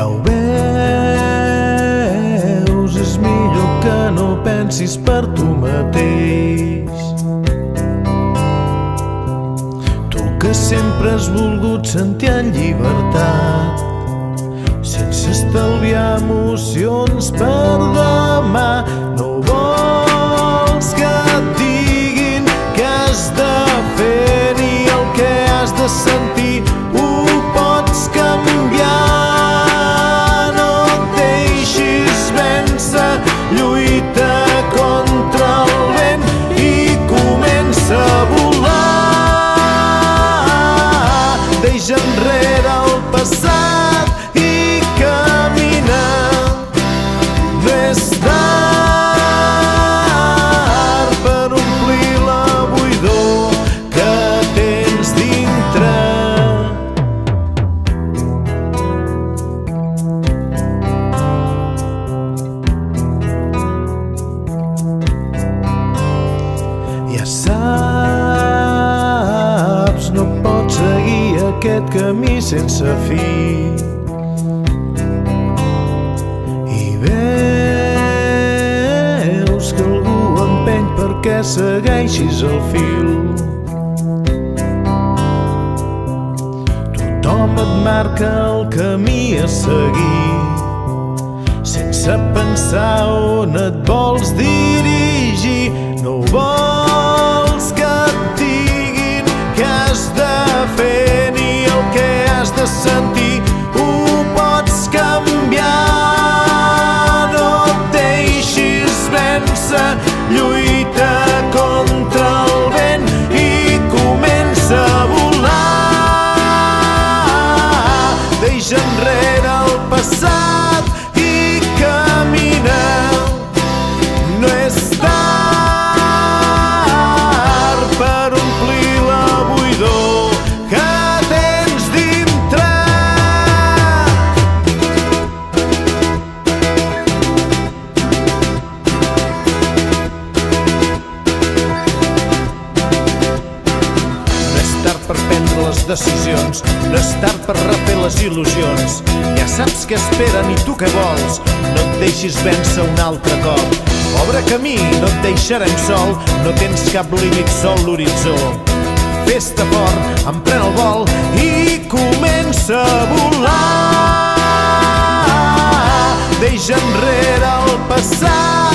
Ja ho veus, és millor que no pensis per tu mateix. Tu que sempre has volgut sentir en llibertat, sense estalviar emocions per demà. No vols que et diguin què has de fer ni el que has de sentir. Ho pots canviar, no et deixis vèncer, lluita contra el vent i comença a volar. Deixa enrere el passat i camina. No és tard per omplir la buidor que tens dintre. Ja saps, no pots seguir aquest camí sense fi. I veus que algú empeny perquè segueixis el fil. Tothom et marca el camí a seguir, sense pensar on et vols dirigir. No vols que et diguin què has de fer ni el que has de sentir. Ho pots canviar, no et deixis vèncer, lluita contra el vent i comença a volar. Deixa enrere el passat i camina. No és tard per omplir la buidor que tens dintre. No és tard per prendre les decisions, no és tard per refer les il·lusions. Ja saps què esperen i tu què vols, no et deixis vèncer un altre cop. Obre camí, no et deixarem sol, no tens cap límit, sol l'horitzó. Fes-te fort, emprèn el vol i comença a volar. Deixa enrere el passat